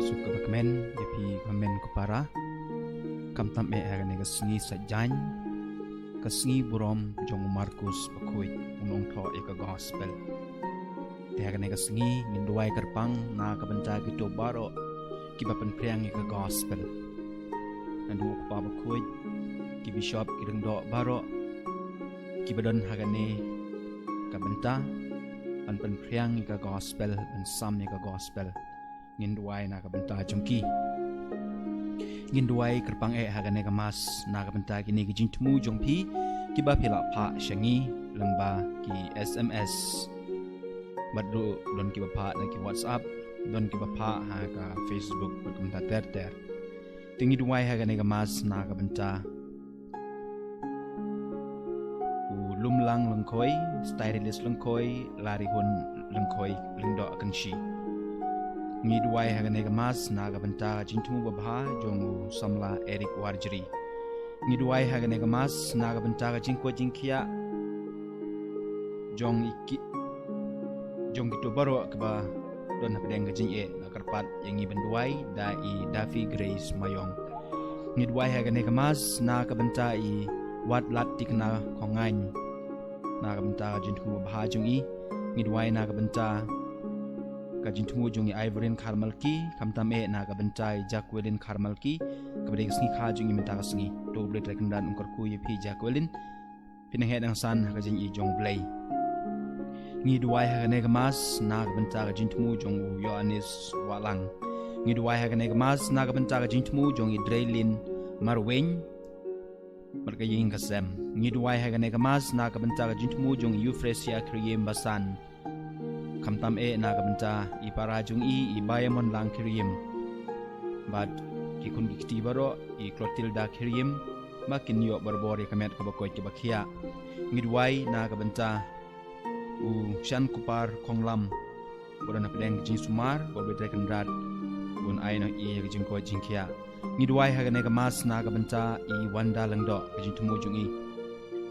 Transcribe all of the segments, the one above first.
suka bakmen yapi komen kupara kam tam haga nega sngi sajany ka Sngiburom jong Markus Bakhuid unong tho eka gospel te haga nega sngi nginduai kerpang na ka banta gitu baro kibapan priang eka gospel andu pa Bakhuid ki bishop kireng do baro kibadon haga ne ka banta pan priang eka gospel ban sam eka gospel nginduai na ka banta jongki nginduai kerpang haga nega mas na ka banta kini ki jingtmu jongpi kiba phila pha shangi lamba ki SMS badru don kiba pha na ki WhatsApp don kiba pha ha ka Facebook pat kumta ter tingi duai haga nega mas na ka banta u lumlang langkoi stylish langkoi lari hun langkoi lingdo kanshi ngi duai haga nega mas na ka banta jingtmu babha jongu samla Eric Warjri ngi duai haga nega mas na ka banta ka jingko jingkia jong gitu baro kaba don hapdeng ka jing na karpat yang ngi benduai da i Davi Grace Mayong ngi duai haga nega mas na ka banta i wat lat tikna khongain na ka banta jingtmu babha jong i ngi duai na ka banta ka jingtmu jong i Ivorin Karmalki kamtam na ka banta i Jakwelin Karmalki kabadeng sngi kha jong i menta ka sngi do blet rekendan ungkar ku i pi Jakwelin pinang hedang san ka jing i jong blai ngi duai ha ne mas na ka banta ka jingtmu jong u Yohanes Walang ngi duai ha ne mas na ka banta ka jingtmu jong i Draylin Marweng marka ying kasem ngi duai ha ne mas na ka banta ka jingtmu jong i Euphrasia Kriem Basan kamtam na ka banta i para jong i Bayamon lang Kriem bad kikun gikti baro i Clotilda Kriem makin yo barbori kamet ka bakoy ki bakhia ngi duai na ka banta u shan kupar konglam bodan apdeng jing sumar bo betre kendrat bun aina i jing ko jingkia ngi duai ha ne mas na ka banta i wanda langdo jing tumu jung i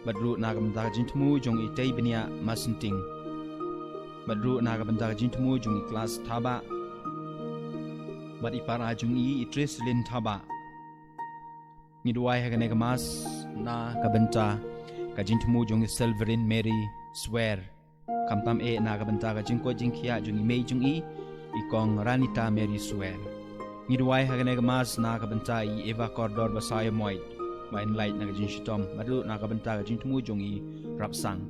badru na ka banta jing tumu jung i tei benia masinting badru na ka banta jing tumu jung i class thaba bad i para jung i Trislin thaba ngi duai ha ne mas na ka banta ka jing tumu jung i Selverin Mary Swear kamtam na ka banta ka jingko jingkia jung i mei jung i kong Ranita Mary Swear ngi duai ha ne mas na ka banta i Eva Cordor Basaya Moid ba in light na ka jing shitom madu na ka banta ka jing tumu jung i Rapsang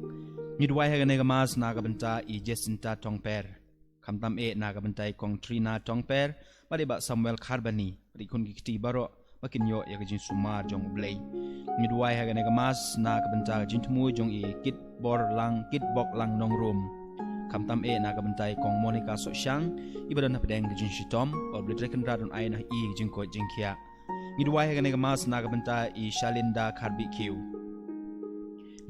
ngi duai ha ne mas na ka banta i Jacinta Tongper kamtam na ka banta i kong Trina Tongper bade ba Samuel Kharbani rikun gikti baro makin yo ya ka jing sumar jong blai ngi duai ha ne mas na ka banta ka jing tumu jung i kit bok lang nong room kamtam na ka banta i kong Monica Sosyang ibadan na pedeng jing shitom or blidreken radon ay na i jing ko jing kia ngi duai ha ne mas na ka banta i Shalinda Karbikiu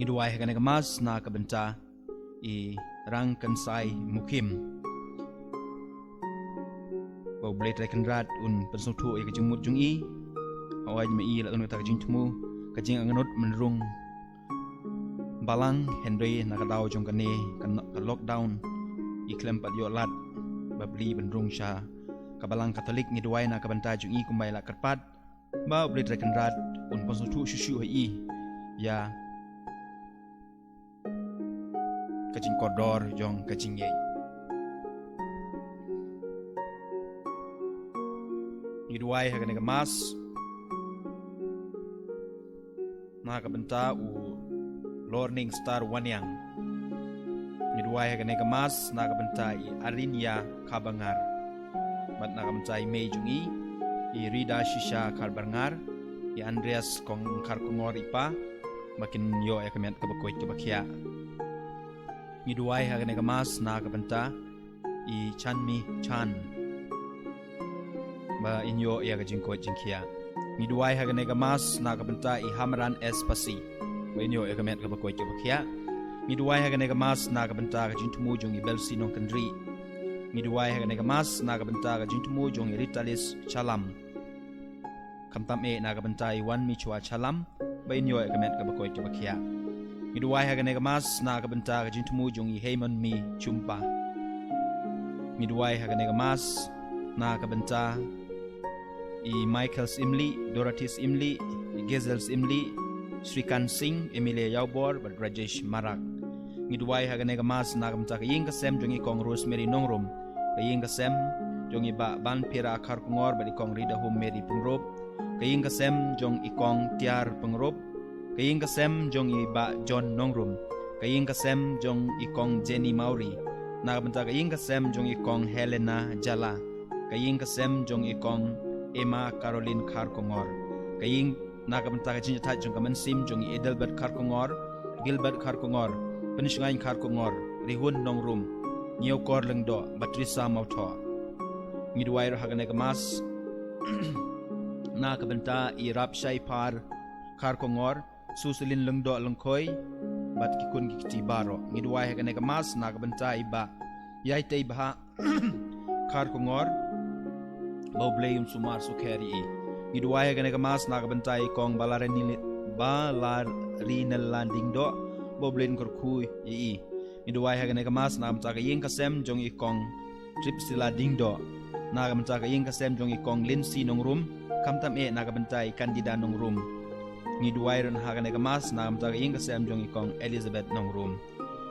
ngi duai ha ne mas na ka banta i Rang Kansai Mukim or blidreken rad un pensutu i ka jingmut jung i awaj me i la ka jing tumu ka jing anganut menrung balang Henry nakadaw jong kani kan lockdown iklem pat yo lat babli benrung sha kabalang Katolik ngi duai na ka banta jung i kumbai la karpat ba bli trekan rat un ponsutu shushu i ya kajing kodor jong kajing ye ngi duai ha ka mas na ka banta u Learning Star Wanyang ngiduai ha ne mas na ka banta i Arinya Kabangar bat na ka banta i Mei Jungi i Rida Shisha Karbangar i Andreas Kong Karkungor ipa makin yo ya kamet ka bakoy ka bakhia ngiduai ha ne mas na ka banta i Chanmi Chan ba inyo ya ka jingko jingkia ngiduai ha ne mas na ka banta i Hamran Espasi inyo ekamet ka bakoy ka bakhia ngiduai ha ne mas na ka banta ka jingtumu jong i Belsi nong kandri ngiduai ha ne mas na ka banta ka jingtumu jong i Ritalis Chalam kamtam na ka banta i Wan Michwa Chalam ba inyo ekamet ka bakoy ka bakhia ngiduai ha ne mas na ka banta ka jingtumu jong i Heyman Mi Chumpa ngiduai ha ne mas na kabanta i Michael Imli, Dorothy Imli, Gezel Imli, Srikan Singh, Emilia Yaubor, but Rajesh Marak. Ngidwai hagane gamas na kabanta kaying kasem jongi kong Rosemary Nongrum, kaying kasem jongi ba ban pira kar kungor but ikong Rida Hum Mary Pungrob, kaying kasem jong ikong Tiar Pungrob, kaying kasem jongi ba John Nongrum, kaying kasem jong ikong Jenny Mauri, na kabanta kaying kasem jong ikong Helena Jala, kaying kasem jong ikong Emma Caroline Kharkongor, kaying nakabanta ka jinjat jong kaman sim jong Edelbert Kharkongor, Gilbert Kharkongor, Penishangain Kharkongor, Rihun Nongrum, Niokor Lengdo, Batrisa Mauto. Ngidwai hagane kamas nakabanta i Rapshai Par Kharkongor, Susilin Lengdo Lengkoi, bat kikun kikti baro. Ngidwai hagane kamas nakabanta iba yaite iba Kharkongor, Baublay sumar sukheri i. Ngidwai hagane kamas nakabanta kong Balarinal landing do, Boblin Korkui i. Ngidwai hagane kamas nakabanta kaying kasem jong ikong Tripsila dingdo, nakabanta kaying kasem jong ikong Lindsay Nongrum, kamtam e nakabanta Candida Nongrum. Ngidwai ron hagane kamas nakabanta kaying kasem jong ikong Elizabeth Nongrum.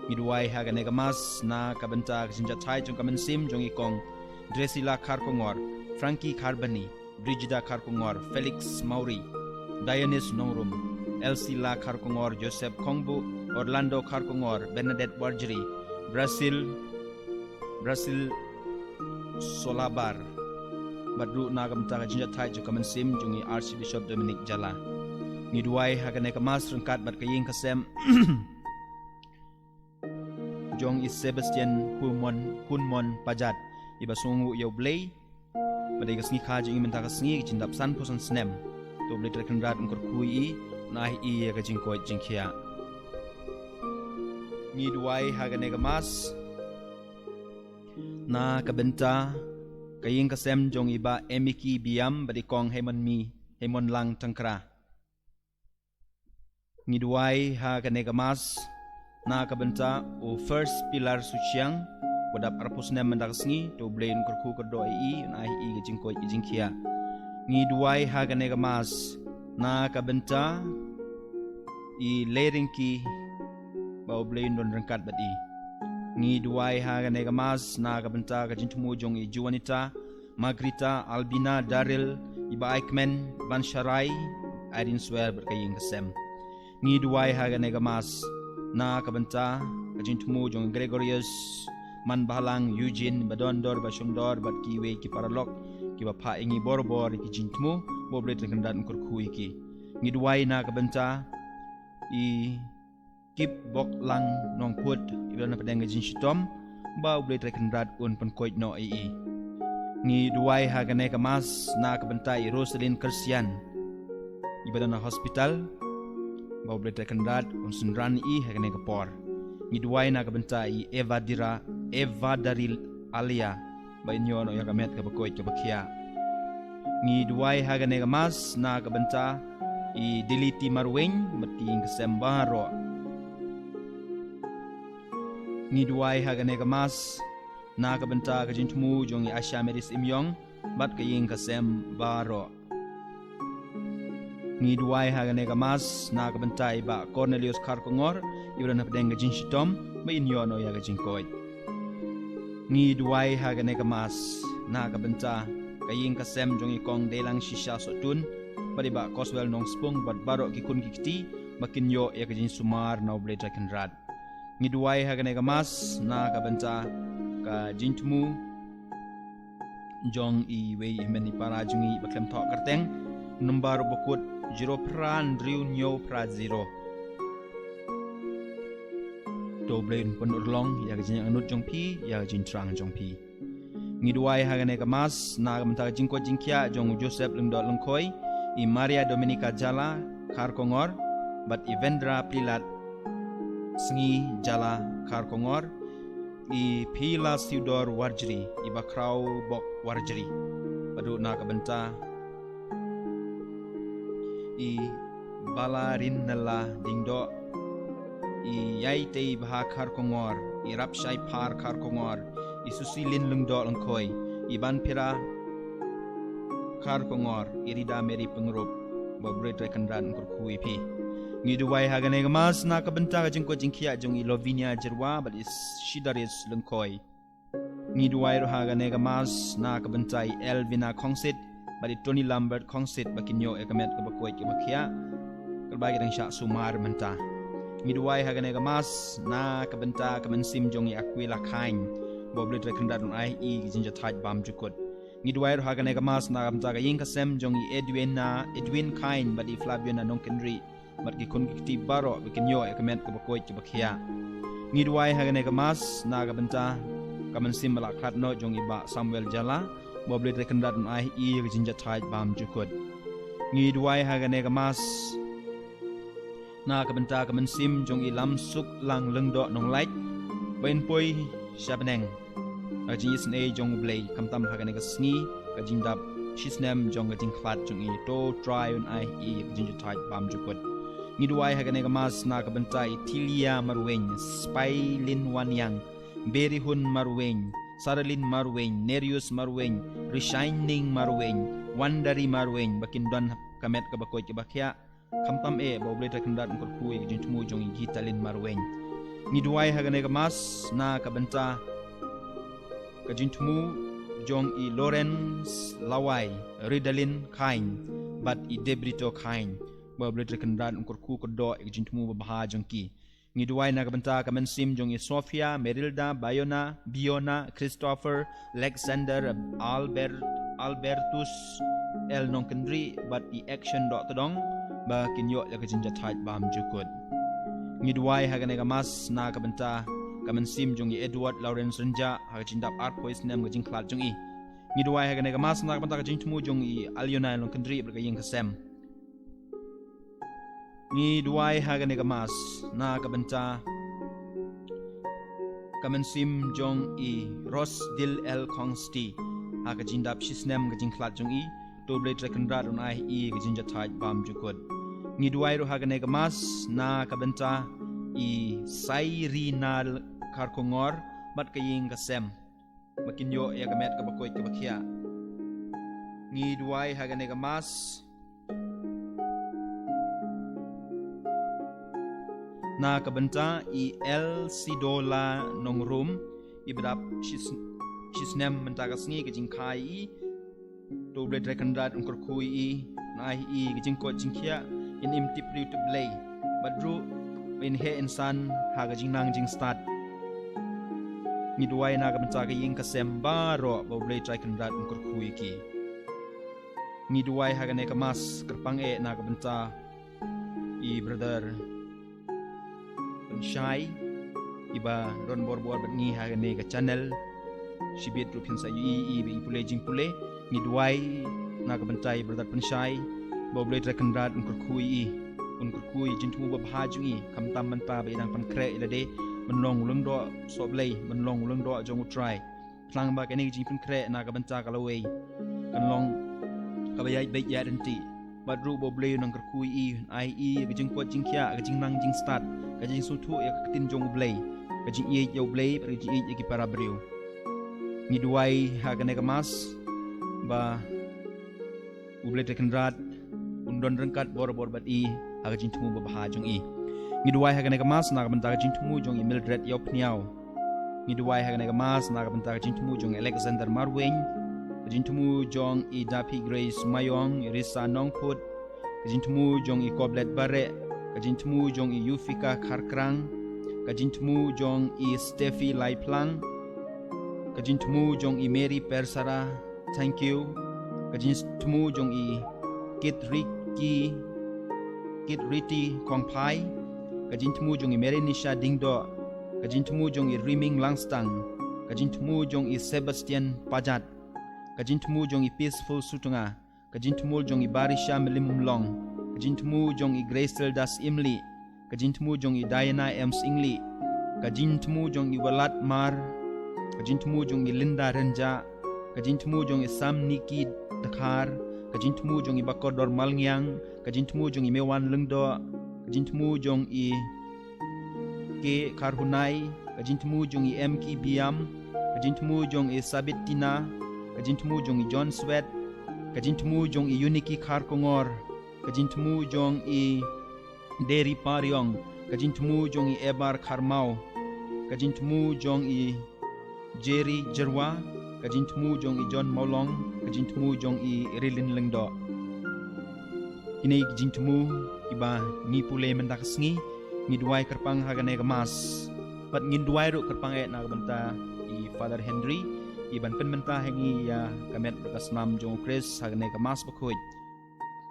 Ngidwai hagane kamas nakabanta jinjatai jong kamansim jong ikong Drusilla Kharkongor, Frankie Carbani, Brigida Kharkongor, Felix Mauri, Dionys Nongrum, Elsila Kharkongor, Joseph Kongbu, Orlando Kharkongor, Bernadette Warjeri, Brazil Solabar, Badru Nagamta Jinjatai Jukamansim, Jungi Archbishop Dominic Jala. Ngidwai hagane kamas rengkat bat kaying kasem Jong is Sebastian Hunmon Pajat, Ibasungu Yoblay, Badai kasngi kaji ingin mentaka sngi jindap san posan snem to beli terkendat ngkor kui nahi I ya kajingkoi jingkia. Ngidwai hagane kamas na kabenta kaying kasem jong iba emiki biam badikong hemon lang tangkra. Ngidwai hagane kamas na kabenta o first pilar suciang wadap arpus nem mendaksngi to blain kurku kerdo I nahi I gajingkoi jingkia. Ngidwai hagane kamas na kabenta I leringki bau blain don rengkat badi. Ngidwai hagane kamas na kabenta kajintumu jong I Juanita, Magrita, Albina, Daryl, Iba Aikmen, Bansharai, Irene Swear berkaying kasem. Ngidwai hagane kamas na kabenta kajintumu jong Gregorius, Man Bahalang, Eugene, Badondor, Bashungdor, Bad Kiwe, Kiparalok, Kibapa ingi borbor, Kijintmu, Boble terkendat ngkurkui ki. Ngidwai na kabenta I Kip Bok Lang Nong Put, Ibana Padang Jinshitom, Boble terkendat un penkoit no I. Ngidwai hagane kamas na kabenta I Rosalind Kersian, Ibana Hospital, Boble terkendat un sunran I hagane kapor. Ngidwai na kabenta I Eva Daril Alia bainyo no yakamet kabakoy kabakia. Ngidwai hagane kamas na kabenta I Diliti Marwing mating kasembaro. Ngidwai hagane kamas na kabenta kajintumu jong I Asha Meris Imyong bat kaying kasembaro. Ngidwai hagane kamas na kabenta iba Cornelius Kharkongor ibran hapdeng jinshitom bainyo no yakajingkoy. Ngidwai hagane kamas na kabenta kaying kasem jong ikong delang shisha sotun padiba Coswell nong spung bat baro kikun kikti makinyo yakajin sumar na oblay trakenrad. Ngidwai hagane kamas na kabenta ka jintumu jong I wei himeni para jungi baklem tok kerteng number bukut 0.0 Doblen penurlong ya gajin anut jong pi ya gajin trang jong pi. Ngidwai hagane kamas na kamta jingko jingkia jong Joseph lengdot lengkoi I Maria Dominica Jala Kharkongor bat Ivendra Prilat Sngi Jala Kharkongor I Pila Theodore Warjeri I Bakrau Bok Warjeri badu na kabenta I Balarin Nala Dingdo I Yaite Baha Kharkongor I Rapshai Par Kharkongor I Susilin Lungdo Lengkoi I Banpira kar kongor irida meri pengurup bobre trekandran kurkui pi ngiduwai hagane gamas na kabenta ka jingko jingkia jong ilovinia jerwa but is shidaris lengkoi ngiduwai ro hagane gamas na kabentai elvina khongsit but Tony Lambert khongsit bakinyo ekamet ka bakoi ki bakia kalbagi dang sha sumar menta ngiduwai hagane gamas na kabenta kabensim jong i aquila khain bobre trekandran ai i jinja thaj bam jukut ngiduwai ro hagane gamas na kabenta ka ying kasem jong i Edwin khain but i Flaviana nongkenri but ki kun ki baro bikinyo ekamet ka bakoi ki bakia ngiduwai hagane gamas na kabenta kabensim bala khatno jong i ba Samuel Jala boble rekendat ai i jinja thai bam jukut ngiduai hagane gamas na kabenta kabensim jong i lam suk lang lengdo nong light bain poi shabneng ajin isne jong blay kamtam hagane ka sngi ka jindap shisnem jong jing khat jong i to try on ai i jinja thai bam jukut ngiduai hagane gamas na kabenta i tilia marwen spailin wanyang beri hun marwen Saralin marwen, Nerius marwen, Reshining marwen, Wandari marwen, bakin don kamet ka bakoy ki bakya, kamtam e boble takendat ngor kuy jintumu jong gitalin marwen. Ngiduai hagane gamas na kabenta ka jintumu jong i Lawrence Lawai, Ridalin kain, but i Debrito kain, boble takendat ngor ku kodo jintumu babaha jong ki. Ngiduai na kabenta kamensim jong i Sofia, Merilda, Biona, Christopher, Alexander, Albertus, El Nonkendri, but i action dot tadong ba kinyo ya kajinja thaj bam jukut. Ngiduai hagane gamas na kabenta kamensim jong i Edward Lawrence Renja hagajindap art pois nem gajing klat jong i. Ngiduai hagane gamas na kabenta kajing tumu jong i Aliona Nonkendri bergayeng kasem. Ngiduai hagane gamas na kabenta kamensim jong i Ros Dil El Kongsti hagajindap shisnem gajing klat jong i doble trekandrat on ai i gajinja thaj bam jukut ngiduai ro hagane gamas na kabenta i Sairina Karkongor mat kaying kasem makinyo ya gamet ka bakoy ka bakya ngiduai hagane gamas na kabenta i El Sidola nongrum ibrap shisnem mentagasngi gajing kai i doble drekandrat ungkur kui i nai i gajing ko jingkia in imtipri to play badru in he insan ha gajing nang jing start ngiduai na kabenta ka ying kasem baro doble drekandrat ungkur kui ki ngiduai hagane kamas kerpang e na kabenta i brother Shai iba ron bor bengi hagane ka channel sibit rupin sa i pule jing pule ngiduai na kabentai brother penshai boble trekandrat ungkur kui jintu babhaju i kamtam manta ba idang pan kre ilade menlong lengdo soblei menlong lengdo jong try tlang ba kene jing pan kre na kabenta kalawei kanlong kabayai baik ya denti badru boble nang kerkui ai gajing ko jingkia gajing nang jing start gajing sutu ya ketin jong blay gajing ye yo blay gajing ye ki para breu ngiduai hagane kamas ba uble tekendrat undon rengkat bor bat i gajing tumu babaha jong i ngiduai hagane kamas na kabenta gajing tumu jong i Mildred yo pniao ngiduai hagane kamas na kabenta gajing tumu jong Alexander Marwen gajing tumu jong i Dapi Grace Mayong Irisa Nongput gajing tumu jong i Koblet Bare gajing tumu jong i Yufika Karkrang gajing tumu jong i Steffi Laiplang gajing tumu jong i Mary Persara thank you gajing tumu jong i Kit Riti Kongpai gajing tumu jong i Mary Nisha Dingdo gajing tumu jong i Riming Langstang gajing tumu jong i Sebastian Pajat gajing tumu jong i Peaceful Sutunga gajing tumu jong i Barisha Melimumlong gajing tumu jong i Gracel Das Imli gajing tumu jong i Diana M Singli gajing tumu jong i Walat Mar gajing tumu jong i Linda Renja gajing tumu jong i Sam Niki Dakar gajing tumu jong i Bakodor Malngyang gajing tumu jong i Mewan Lengdo gajing tumu jong i Ke Karhunai gajing tumu jong i MK Biam gajing tumu jong i Sabit Tina gajing tumu jong i John Sweat kajin temu jong i uniki khar kongor, kajin temu jong i deri pariong, kajin temu jong i ebar kharmau, kajin temu jong i Jerry Jerwa, kajin temu jong i John Maulong, kajin temu jong i Rilin Lengdo. Kini kajin temu iba ngi pule mendakasngi, ngi duai kerpang hagane kemas. Pat ngi duai ru kerpang na benta i Father Henry, iban pen menta hengi ya kamet berkasnam jong Chris hagane kemas Bakhuid.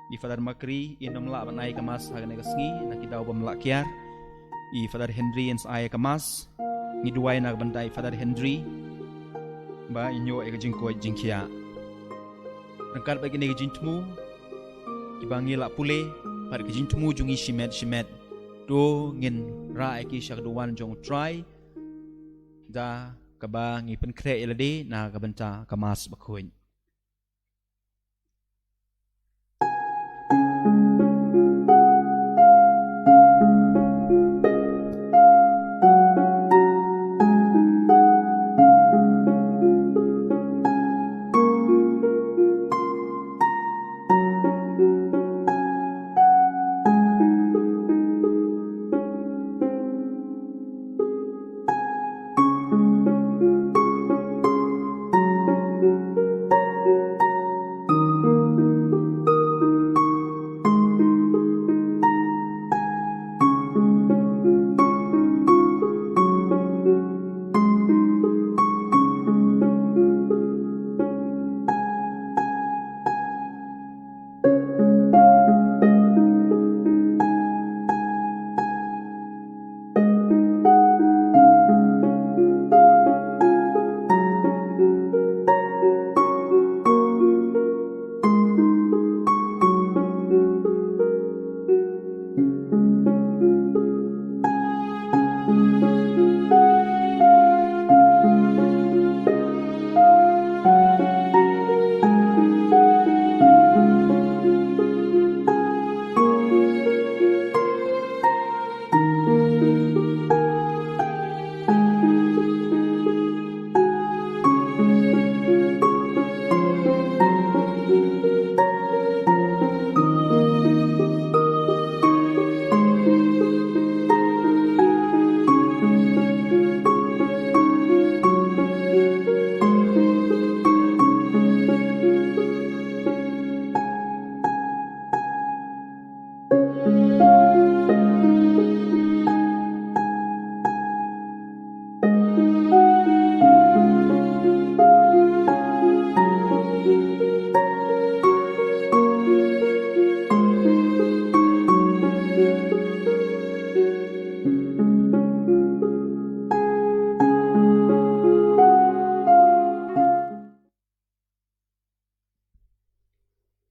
I Father Makri inom la banai kemas hagane kasngi, nakidau bamla kiar. I Father Henry ins ay kemas, ngi duai na benta i Father Henry, ba inyo e kajing ko jingkia. Rangkat bagi ne kajing temu, ibangi la pule, par kajing temu jungi shimet. Do ngin ra eki syak duan jong try, da kaba ngi pen kre elade na kabenta kemas Bakhuid.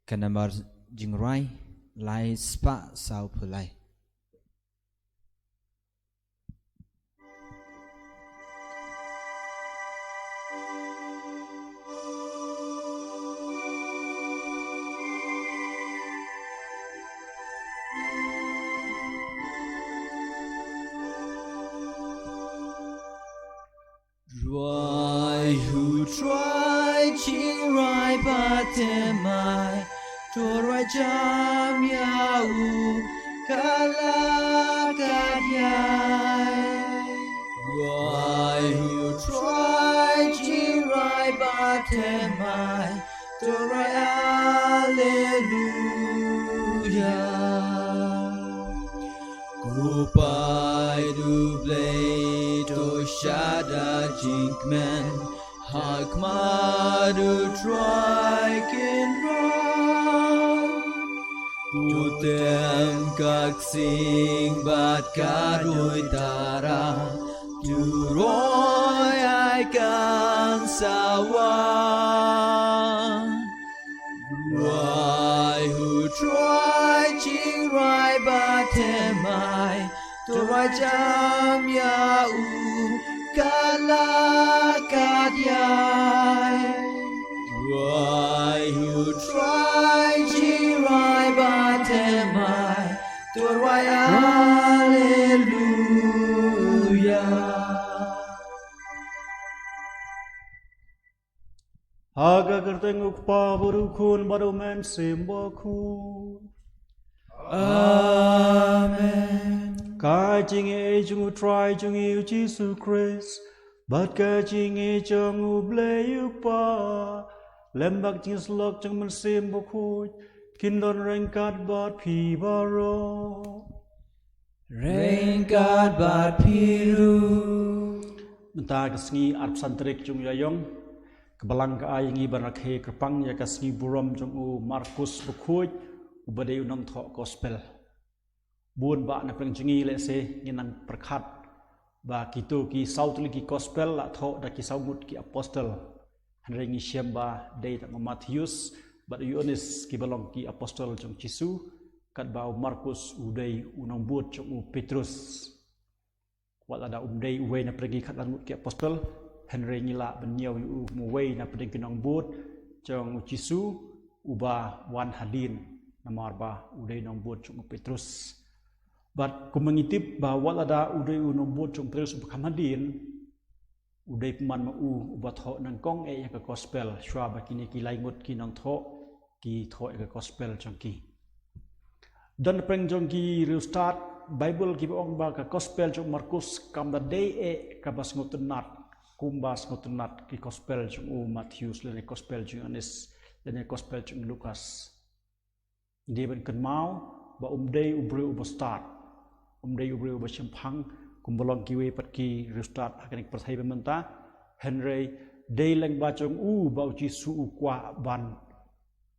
Kanamar jingrai lai spa sau pulai. Try who try jingrai batemai. Torai jam yau kalakadiyai. Why who try jirai batemai. Torai alleluia. Kupai dublei to shada jinkmen. Hakmadu try kinran. Putem kaksing bat kadoi tara. Turoi ai kang sawan. Why who try jirai batemai. Torai jam yau kalakadiyai. Why who try jirai batemai. Torai alleluia. Haga kertenguk pa barukun baru men Bakhuid. Amen. Kajing e jungu try jungi Jesus Christ. But kajing e jungu bleyu pa. Lembak jing slok jung men Bakhuid. Kindon rengkat bat pi baro. Rengkat bat piru. Mentah kesengi arp santrik jung yayong. Kebalang ka ayingi barakhe kerpang ya Sngiburom jung u Markus Bakhuid. Ubadai unang thok gospel. Buon ba na prengjungi le se nginang perkhat. Ba kitu ki sautli ki gospel la thok da ki saumut ki apostle. Hanrengi siamba day tak Matthews. But Yohanes ki balong ki apostle jong Jisu kat bau Markus udai unang buat jong Petrus wala da umdai uwe na pergi kat langut ki apostle Henry ngila benyaw yu muwe na pedeng kinang buat jong Jisu uba wan hadin namar ba udai nang buat jong Petrus but ku mengitip ba wala da udai unang buat jong Petrus bekhamadin udai peman mau uba tho nang kong ya ka gospel shwa ba kini ki laingut ki nang tho ki thoi ke gospel jongki dan preng jongki restart bible ki ong ba ka gospel jong Markus kam da day e ka bas ngotenat kumbas ngotenat ki gospel jong Matthews le gospel jong Yohanes le gospel jong Lukas ide ben kan mau ba day ubre uba start day ubre uba champang kumbolong ki we pat ki restart hakanik perthai bementa Henry day lang ba jong ba Jisu kwa ban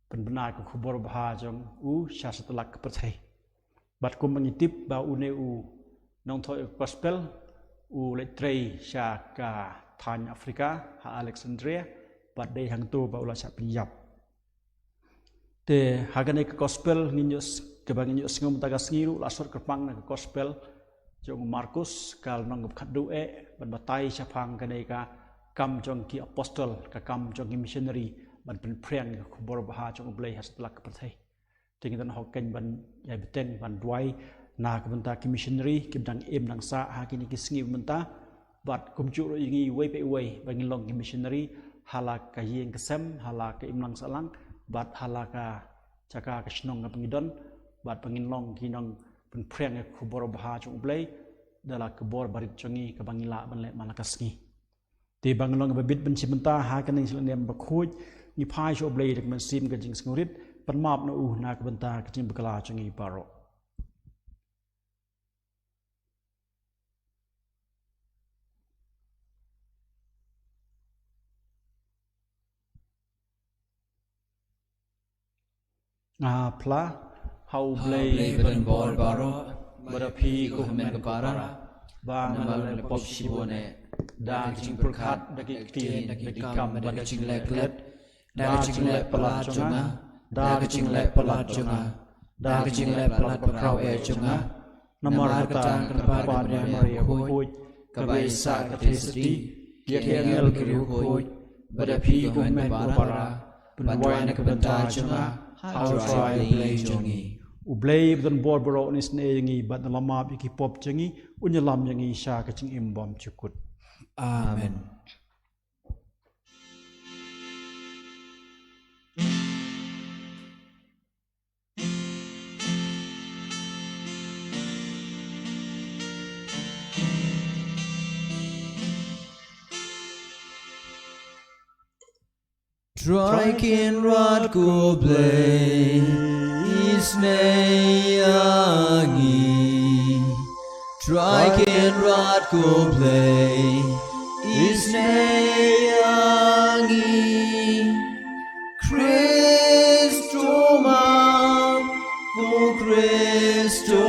penbenar ke kubur bahajong sya setelah kepercayai. Bat ku mengitip ba une nong thoi gospel letrei sya ka Than Afrika ha Alexandria bat dei hang tu ba ulah sya penyap. Te hagane ke gospel nginyus ke bang nginyus ngom tagas ngiru lasor kerpang na ke gospel jong Markus kal nong khadu ban batai sya phang kane ka kam jong ki apostle ka kam jong ki missionary ban pen preng kubur baha jong blai setelah kepercayai tingitan hoken ban ya beteng ban duai na kebenta ki missionary ki bang em nang sa ha kini ki sngi benta bat kumcu ingi wei pe wei bangilong ki missionary hala ka yeng kesem hala ka im nang salang bat hala ka caka ka snong ka pengidon bat pangilong ki nang pen preng kubur baha jong blai dala kubur barit jongi ka bangila ban le malakasngi ti bangilong babit ben simenta ha kaning silem Bakhuid ni phai sho blai dak man sim ka jing sngurit panmap na na ka benta ka jing bakala changi paro pla how blai ben bol baro. barapi ko Men ke para. ba Namal le pop sibone. da jing perkhat da ki tien da ki kam Da ban kecing leklet. Da kecing lek pelat jonga. Da kecing lek pelat jonga. Da kecing lek pelat pekrau jonga. namar ketang ta kepada pa Maria Bakhuid Kabaisa katesdi. Kiengel kiru koi. Badapi ko men ko para. Banduan na kabenta jonga. How try play jongi. ublay dan bor boro nis ne yangi bat lama bi ki pop changi unyalam yangi sha ka ching imbom chukut Amen. Striking rod go play isneyangi. Striking rod go play isneyangi. Christo mam ko Christo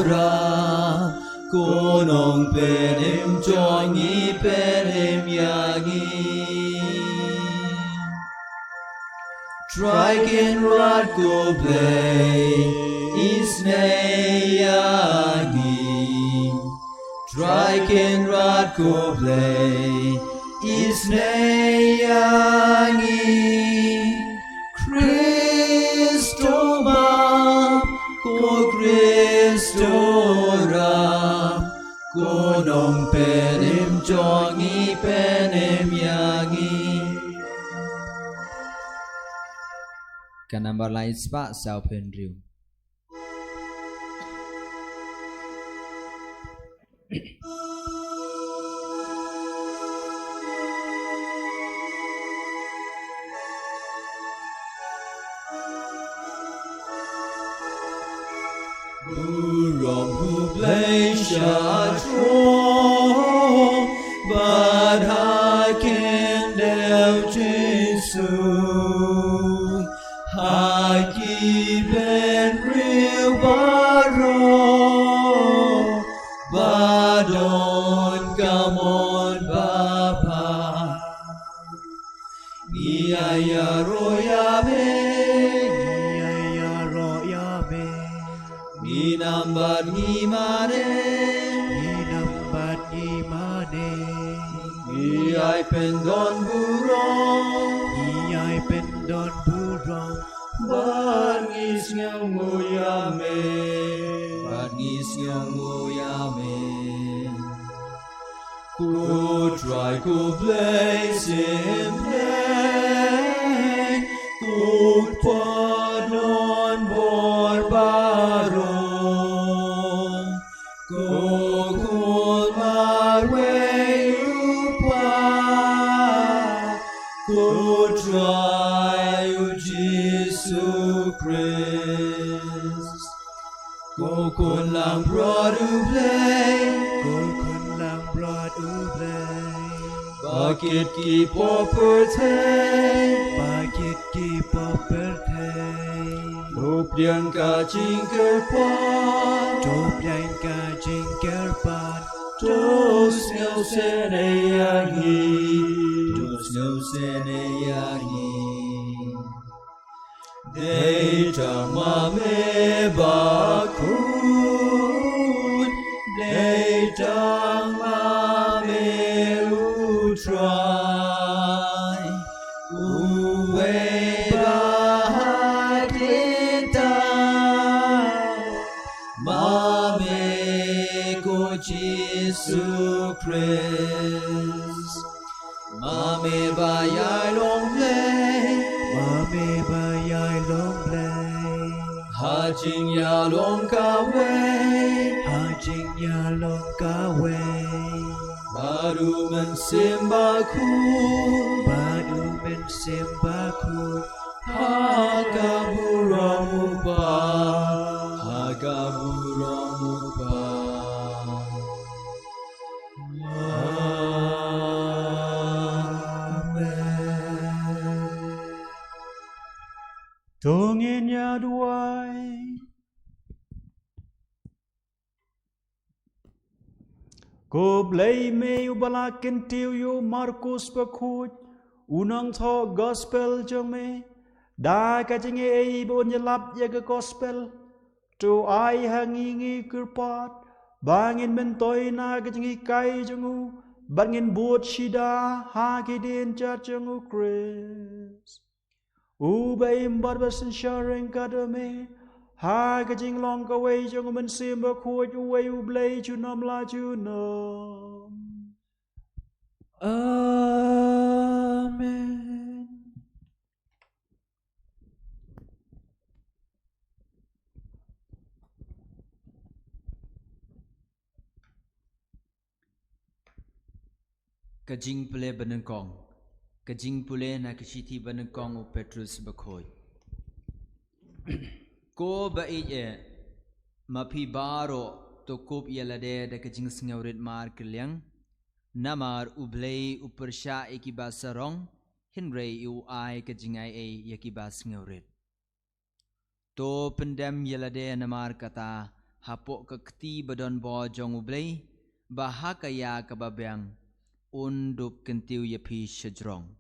ra ko nong penem jongi penem yangi. Striking rod go play isneyangi. Striking rod go play isneyangi. Christo mam ko Christo ra ko nong penem jongi penem yangi. Kan number lain spa sao pendriu. Burom who plays strong, but I can delve Jesus. I keep and real barrow, but don't come on, Papa. Iya roya be. Inambat ngimane, Iyai pendon burong, Bangis nguyame, Ku try ku place in play, Ku panon bor baro. Kun lang broad ublay, Bakit ki poppertay, Lop dian ka jingkerpan, Dos ngau seneyangi, Dejang mame bakut, Dejang mame utrai, Uwe bahat lintang, Mame ko Jesu Christ, Mame bayay long play, Hajing ya long kaway, Baru mensimbakut, Hagaburong upah, Tungin ya duai, Ko blay me ubalakin tiyo Markus Bakhuid, Unang tho gospel jong me, Da kajingi ay bunyalap ya ke gospel, Tu ay hangingi kurpat, Bangin mentoy na kajingi kay jongu, Bangin buat shida hakidin chat jongu Chris. Ubay imbarbasan sharing kadame, Ha kajing long kaway jong mensim Bakhuid uway ublay chunam la chunam. Amen. Kajing pule benengkong, Kajing pule na kishiti benengkong u Petrus Bakhuid. Ko baik mapi baro to kup yalade da kajing sengaurit mar keliang, Namar ublay upersya ikibas sarong, Hinrei u ai kajing ai yakibas ngaurit. To pendam yalade namar kata, Hapok kekti badon bo jong ublay, Bahakaya kababyang, Undup kentiu yapi syajrong.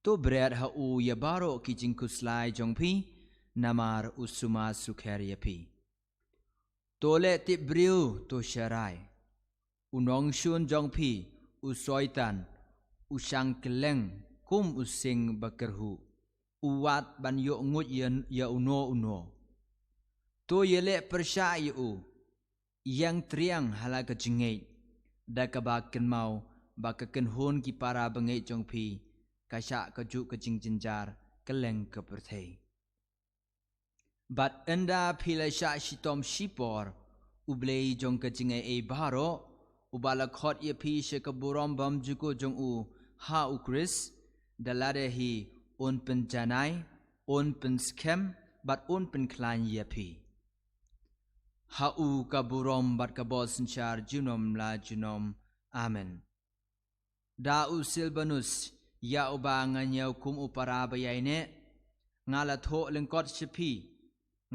To berat hau ya baro kijing kuslai jong pi, Namar usuma sukher yapi. Tole tip briu to syarai. Unong shun jong pi, usoitan, usang keleng, kum using bakerhu. Uwat ban yuk ngut ya uno. To yele persya yu, yang triang hala kejengait, da kabaken mau, bakaken hun ki para bengait jong pi, kasyak kejuk kejing jenjar, keleng keperthai. But enda pila sha shitom shipor ublei jong kajing e baro ubala khot ye pi shekaburom bam juko jong u ha u Chris dalade hi on pen janai on pen scam but on pen klan ye pi ha u kaburom bat kabos nchar junom la junom amen. Da u silbanus ya uba nganyau kum upara bayaine ngala tho lengkot shipi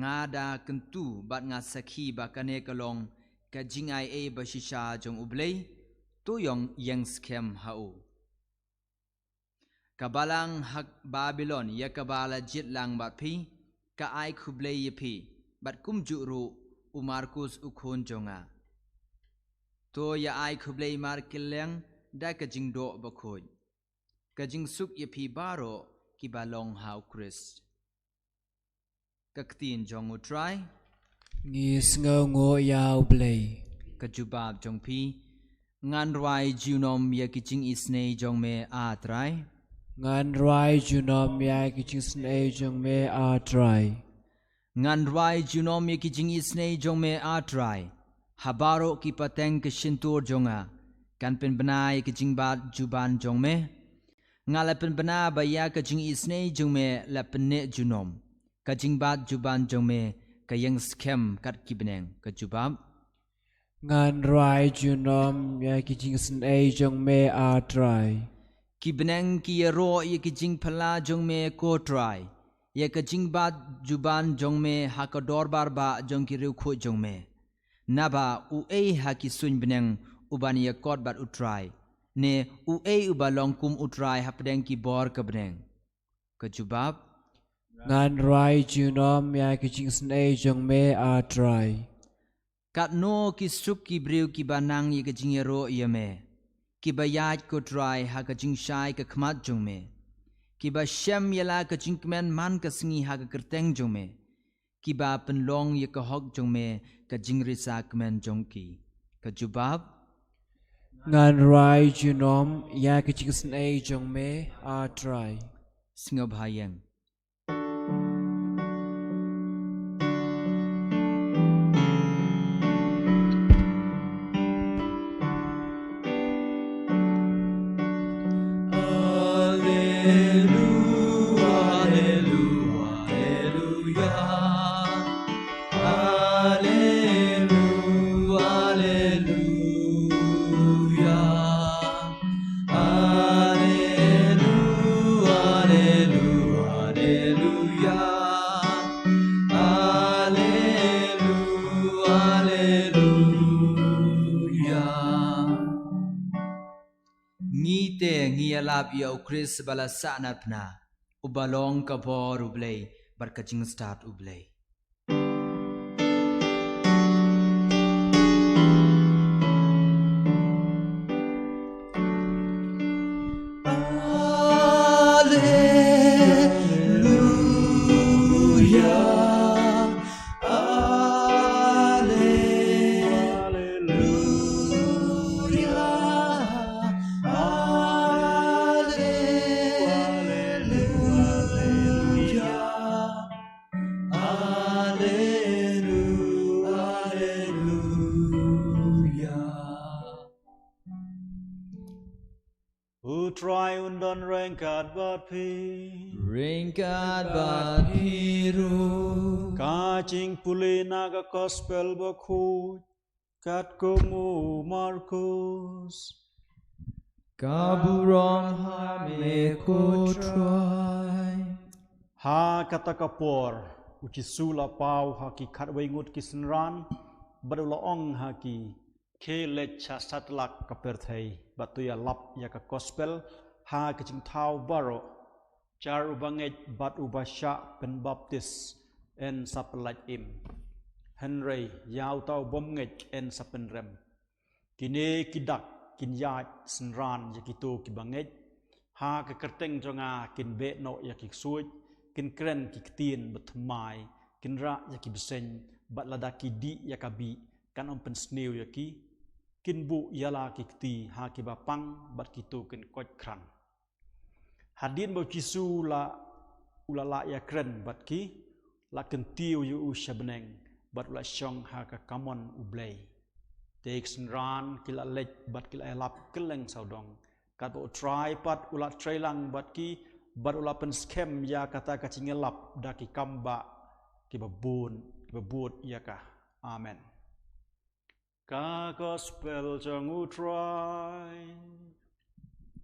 ngada kentu bat nga sakhi ba kane kalong ka jingai e bashisha jong ublei tu yong yang scam hau kabalang hak Babylon ya kabala jit lang bat pi ka ai khublei ye pi bat kum juru u Markus ukhon jonga to ya ai khublei mar kileng da ka jingdo bakhoi ka jing suk ye pi baro ki balong hau Chris kaktin jong u try Ngi sngo ngo yao blay. kajubab jong pi ngan rwai junom ya kiching isnei jong me a try Ngan rai junom ya kiching snay jong me a try. ngan rwai junom ya kiching isnei jong me a try habaro ki pateng ke shintur jonga kan pen bana ya kiching bat juban jong me ngala pen bana ba ya kiching isnei jong me la penne junom kajing bat juban jong me kayang scam kat kibeneng kajubab Ngan rai junom ya kiching snay jong me a try. kibeneng ki ro ye kijing phala jong me ko try ye kijing ba juban jong me hakador bar ba jong ki riu khu jong me naba u e ha ki sun beneng uban ye kot bat u try ne u e u ba long kum u try hapdeng ki bor ka beneng kajubab Ngan rai junom ya kiching snay jong me a try. kat no ki suk ki briu ki banang ye kijing ye ro ye me ki ba yat ko try ha kijing shai ka khmat jong me ki ba shem yala ka jingmen man ka singi ha ka kerteng jong me ki ba pen long ye ka hok jong me ka jingrisa kmen jong ki ka jubab Ngan rai junom ya kiching snay jong me a try. singob hayeng Lab ya Chris bala sanat na ubalong ka bor ublay barkaching start ublay Try undon rengkat bat pi Ringkat bat piru kaching puli naga gospel bakhuid kat kumu Markus kaburom hame ko try ha kata kapor uci sula pau haki khatwengut kisnran badula ong haki kele cha satlak kaperthai batuya lap ya ka gospel ha kaching thau baro char ubanget bat ubasha pen baptis en sapelat im henry yau tau bomnget en sapenrem kine kidak kin yat senran yakitu kibanget ha ka kerteng jonga kin be no yakik suit kin kren kiktin betmai kin ra yakibsen bat ladaki di yakabi kan ompen sneu yaki kin bu yala kikti ha kibapang bat kitu kin kot kran hadin bo kisu la ulala ya kren bat ki la kentiu yu u shabneng bat la shong ha ka kamon u blay tek senran kila lek bat kila elap keleng saudong kat bo try pat ula trailang bat ki bat ula pen scam ya kata ka cingelap da ki kamba ki babun ya ka amen ka gospel jong u try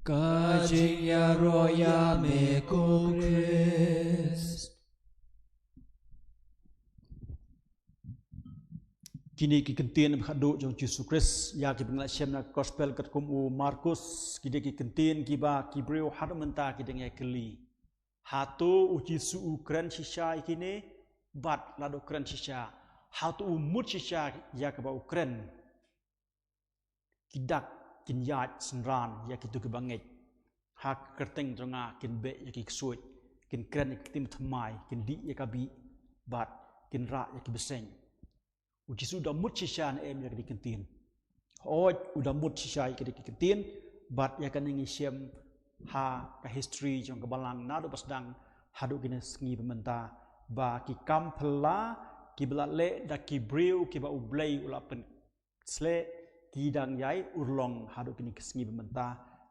Ka jing ya roya me ko Christ. Kini ki kentin khadu jong Jesus Christ ya ki bengla shem na gospel kat kum u Markus ki de ki kentin ki ba ki breu hadu menta ki deng keli hatu u Jesu u kran shisha ikine bat lado kran shisha hatu u mut shisha ya ka ba u kran kidak kin yat senran ya ki tu ki banget hak kerteng jonga kin be ya ki ksuit kin kran ki tim thamai kin di ya ka bi bat kin ra ya ki beseng uji sudah mut shisha na em ya di kentin hoj udah mut shisha ya di kentin bat ya kan ngi shem ha ka history jong kabalang na do pasdang hadu kini sngi pementa ba ki kampela ki belale da ki breu ki ba ublay ula pen sle ki dang yai urlong hadu kini sngi pementa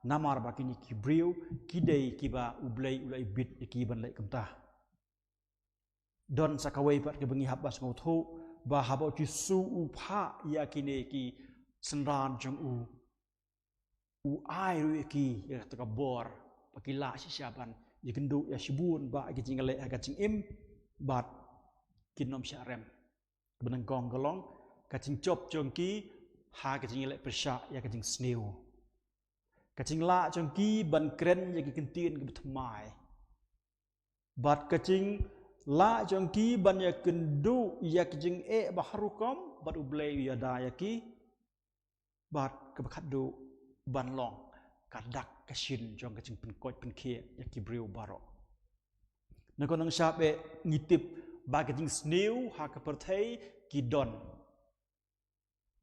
namar ba kini ki breu ki dei ki ba ublay ula bit ki ban le kamta don sakawai pat ke bengi habas ngotho ba haba ki su u pha ya kine ki senran jong u ai ru ki ya ta bor pakila syaban ya kendu ya shibun ba ki jingale aga jing im bat kinom syarem benang gong golong ka jing chop jong ki ha ka jingale persya ya ka jing sneu ka jing la jong ki ban kren ya ki kentin ki bthmai bat ka jing la jong ki ban ya kendu ya kijing baharukom bat ublay ya da ya ki bat ke khadu ban long kadak kashin jong kajing penkot penkie ya ki breu baro na konang sabe ngitip ba kajing sneu ha ka perthai ki don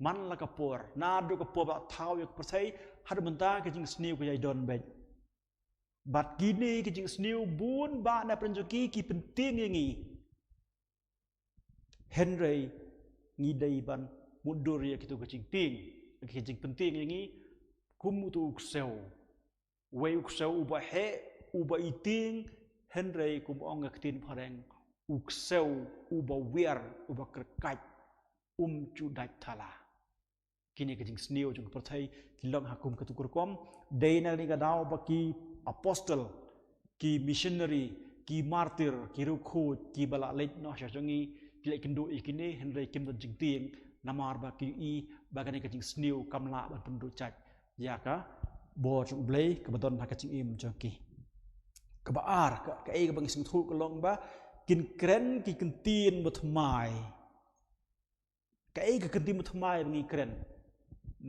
man la ka por na do ka po ba thau ya perthai har menta kajing sneu ka ya don be bat kini kajing sneu bun ba na prenjoki ki penting yangi Henry ngi dai ban mundur ya kitu kajing ting kajing penting yangi kum tu uksel we uksel uba he uba iting Henry kum ong ngaktin pareng uksel uba wer uba kerkat chu dai thala kini kajing sneu jong perthai kilong hakum katukur kom dei na ni ga daw baki apostle ki missionary ki martyr ki rukhu ki bala leit no sha jongi ki le kendu ikine Henry kim don jing ting namar ba ki i bagane ka jing sneu kamla ban pendu chak ya ka bo jong blay ka badon ha ka jing im jongki ka ba ar ka e ka bang sing thu ka long ba kin kren ki kentin bo thmai ka e ka kentin bo thmai ngi kren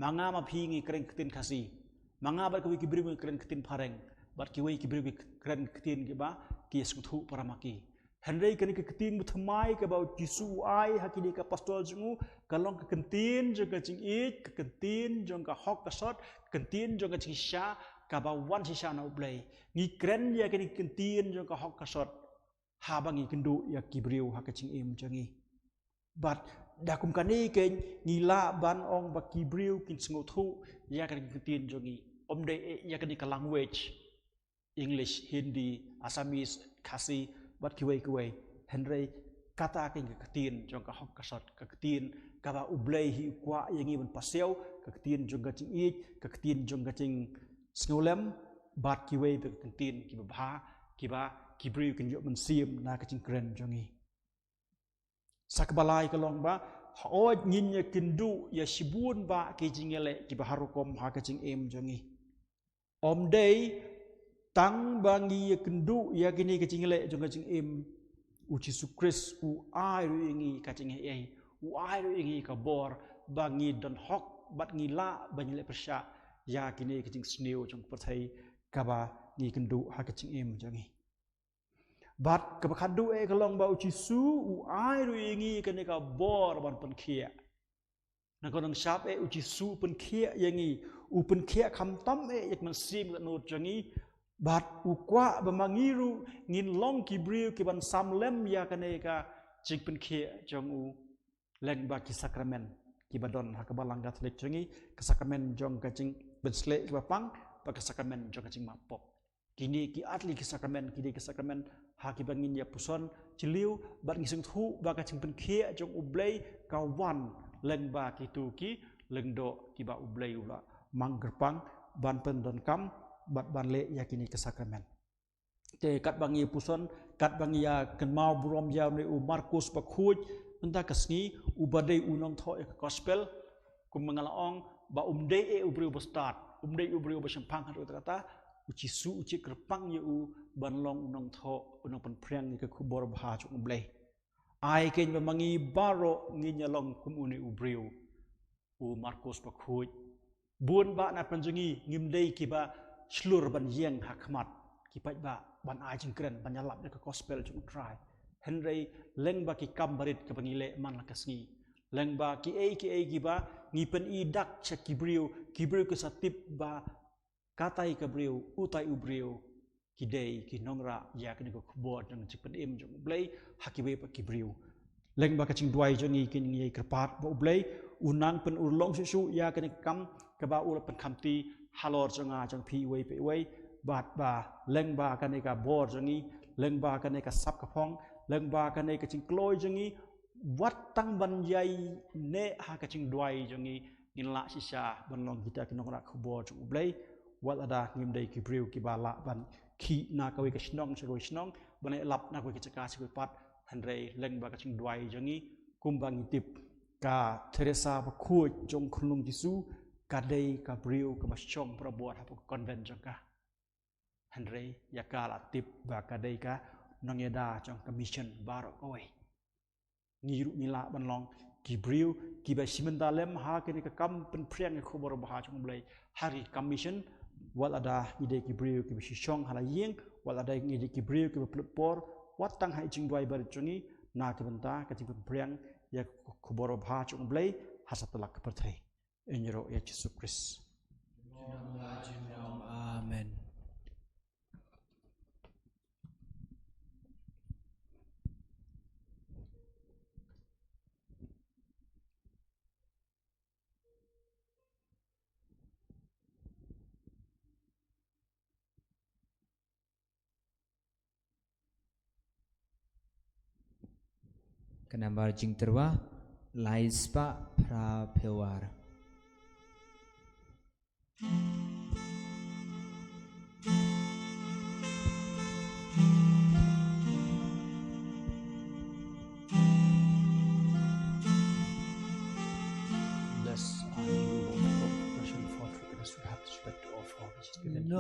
manga ma phi ngi kren kentin khasi manga ba ka wi ki bri ngi kren kentin phareng bat ki wei ki bri kren kentin ki ba ki sing thu paramaki Henry kan ke ketin muthamai ke bau Jesu ai hakini ka pastor jungu kalong ke kentin jong ka jing it ke kentin jong ka hok ka sot kentin jong ka jing sha ka ba wan sha na ublay ngi kren ya ke kentin jong ka hok ka sot ha bangi kendu ya kibriu ha ka jing im jongi bat da kum kani ke ngi la ban ong ba kibriu kin sngo thu ya ka kentin jongi omde ya ka ni ka language English Hindi Assamese Khasi bat kiwei Henry kata ke ketin jong ka hok kasot ka ketin ka ba ublay hi kwa yangi ban paseu ka ketin jong ka jing ik ka ketin jong ka jing snolem bat kiwei be ketin ki ba ki ba ki bri kin yo man sim na ka jing kren jongi sakbalai ka long ba hoj ngin ya kindu ya shibun ba ki jingele ki ba harukom ha ka jing em jongi om day tang bangi ya kendu ya kini kecing le jong kecing im u Jesus Christ u ai ru ingi kecing ai u ai ru ingi ka bor bangi don hok bat ngi la bangi le persya ya kini kecing sneu jong perthai ka ba ngi kendu ha kecing im jongi bat ka ba khadu e kalong ba u Jesus u ai ru ingi kene ka bor ban pen khia na ko nang sap e u Jesus pen khia yangi u pen khia kham tam e yak man sim la not jongi bat ukwa bamangiru ngin long kibriu ki ban samlem ya kaneka jing pen kia jong u leng ba ki sakramen ki badon ha kabalang Katolik jongi ke sakramen jong ka jing bensle ki bapang ba ke sakramen jong ka jing mapop kini ki atli ki sakramen kini ki sakramen ha ki bangin ya puson ciliu bat ngisung thu ba ka jing pen kia jong u blai kawan leng ba ki tu ki leng do ki ba u blai ula mang gerpang ban pen don kam bat ban le ya kini ke sakramen te kat bangi puson kat bangi ya kenmau burom ya ne u Markus Bakhuid entah kesni ubadai unong tho ek gospel kum mengalaong ba umdei e ubriu bestart umdei ubriu besampang hatu kata uci su uci kerpang ye u banlong unong tho unong penpriang ni ke kubor bha chu umblei ai ken memangi baro ngi nyalong kum uni ubriu u Markus Bakhuid bun ba na panjungi ngimdei ki ba slur ban yeng hakmat ki pai ba ban ai jingkren ban nyalap ke gospel chu try Henry leng ba ki kambarit ke pangile man la kasngi leng ba ki gi ba ngi pen I dak chek kibriu ke satip ba katai ke briu utai ubriu ki dei ki nongra ya ke ko khbor jang chik pen im jong blai hakibe pa kibriu leng ba ka ching duai jong ngi kin ngi kerpat ba blai unang pen urlong su ya ke kam ke ba ul pen khamti halor jonga jang pi wei bat ba leng ba ka ne ka bor jongi leng ba ka ne ka sap ka phong leng ba ka ne ka ching kloi jongi wat tang ban yai ne ha ka ching duai jongi in la sisa ban long kita ki nong ra khbor jong blai wat ada ngim dei ki briu ki ba la ban ki na ka we ka snong snong ban lap na ko ki chaka si pat hanrei leng ba ka ching duai jongi kum bang tip ka Teresa Bakhuid jong khunlung Jisu ka dei ka briu ka masyong prabuat ha konven jongka Henry yakala tip ba kadai ka nongeda jong commission baro koi ngiru nila banlong kibriu kiba simendalem ha kini ka kam pen priang ko bor bah jong blai hari commission wal ada ide kibriu kiba sishong hala yeng wal ada ide kibriu kiba plupor watang hai jing duai bar jongi na kibenta ka jing pen priang ya ko bor bah jong blai hasatulak perthai enjero ya Jesus Christ Amen. Kenambar jing terwa laispa pra pewar. Bless are you, Lord, for passion for forgiveness we have respect to offer which is given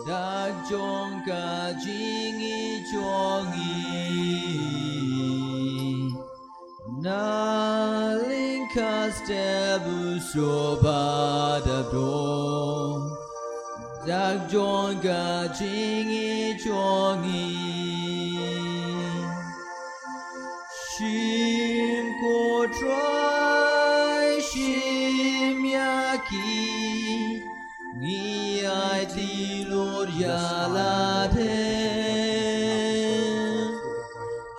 Dak jong ka jingi jongi na linkas tebu soba da do dak jong ka jingi jongi shim ko try shim yaki ni ai ti lord ya la the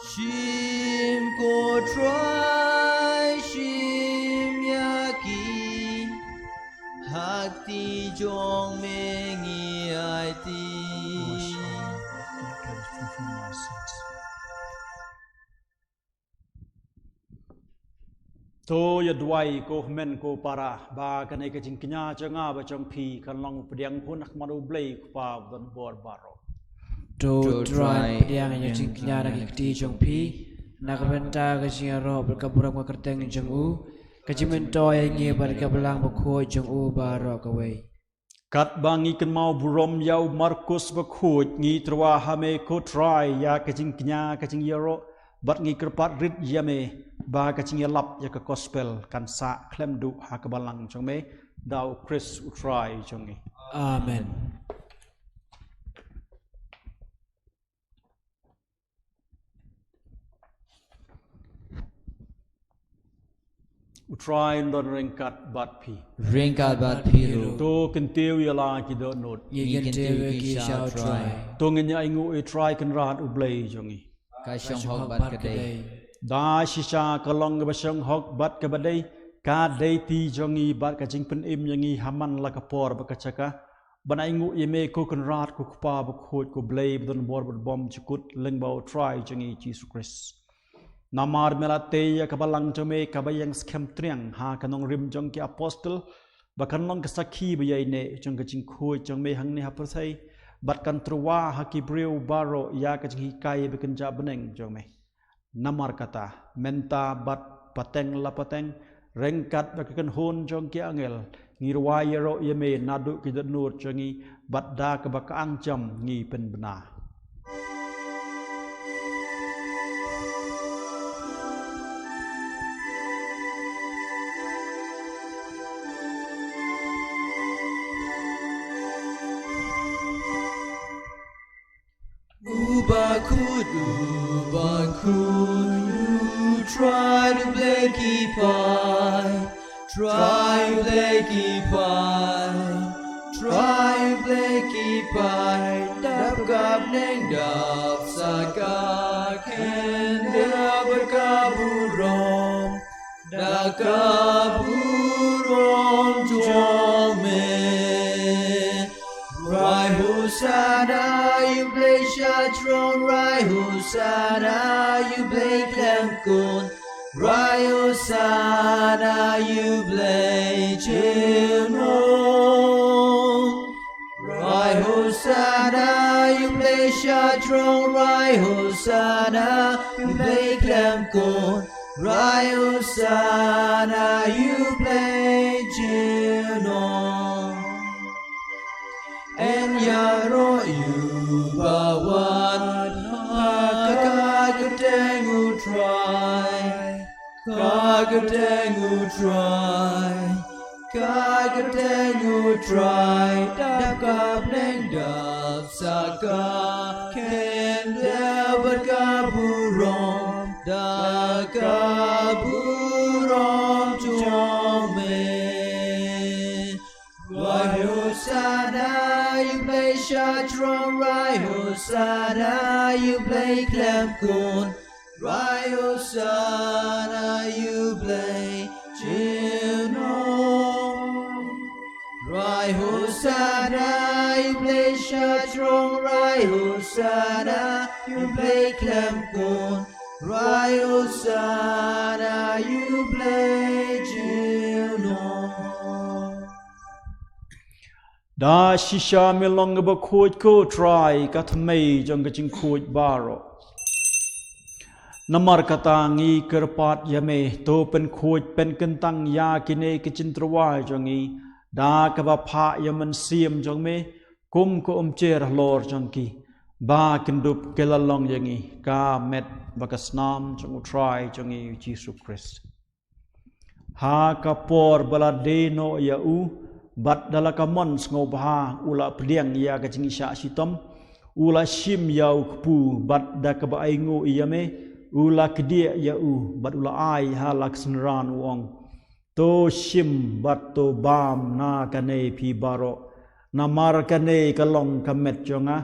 shim ko try shim yaki hak ti jong me ni ai ti to ya duai ko men ko para ba kanai ka jing knya changa ba chong phi kan long pdiang phun nak maru blai pa ban bor baro To try yang yang cing nyara ki jong pi nak benta ka jing ro berkaburam ka kerteng jong u ka jimento yang ngi bar ka belang Bakhuid jong u baro ka wei kat bangi kan mau burom yau Markus Bakhuid ngi trwa hame ko try ya ka jing knya ka jing yaro bat ngi kerpat rit yame ba ka ching lap ya ka gospel kan sa klem du ha ka balang chong me dau Chris utrai chong ni Amen. try don ringkat bat pi ringkat bat piru to kentiu yala ki do not Ye can tell you shall try. to ngenya ingu e try kan rat u blai jongi ka shong hok bat kadai da shisha kalong ba shong hok bat ka badai ka dei ti jongi bat ka jing pen im yangi haman la ka por ba ka chaka bana ingu yeme ko kan rat ko pa ba khoj ko blai don bor bom chukut leng ba try jongi Jesus Christ Namar melate ya kabalang jome kabayang skem triang ha kanong rim jong ki apostle bakanong kasakhi bayai ne jong ka jing khoi jong me hang ne hapasai bat kan truwa ha ki breu baro ya ka jing kai bekan ja beneng jong me namar kata menta bat pateng la pateng rengkat bakan hon jong ki angel ngirwa yero yeme nadu ki nur jongi bat da ka baka angcam ngi pen bena Bakhuid, you try to play keep pie, try to play keep pie, try to play keep pie. Dap kap neng dap saka ken dap kaburom, dap kaburom jong me. Right Hosanna, you play Shatron. Right Hosanna, you play Clemcon. Right Hosanna, you play Chilnon. Right Hosanna, you play Shatron. Right Hosanna, you play Clemcon. Right Hosanna, you play Chilnon. And yaro you bawan kagatengu try dap kap neng dap saka ken dapat kaburom dap kaburom jong me Right Hosanna, you play Shatron. Right Hosanna, you play Clemcon. Right Hosanna, you play Chilnon. Right Hosanna, you play Shatron. Right Hosanna, you play Clemcon. Right Hosanna, you play Chilnon. Da shisha melong ba khoj ko try ka thmei jong ka jing khoj baro Namar kata ngi kerpat yame to pen khoj pen kentang ya kine ke cintrawa jongi da ka ba pha yaman siam jong me kum ko cher lor jong ki ba kindup kelalong yangi ka met bakasnam jong try jongi Jesus Christ ha ka por bala de no ya u bat dalakamon ngobha ula pediang ya ka jing sha sitom ula shim yau kpu bat da ka ba aingu iyame ula kedia ya u bat ula ai ha laksanran wong to shim bat to bam na kane pi baro na mar kane kalong kamet jonga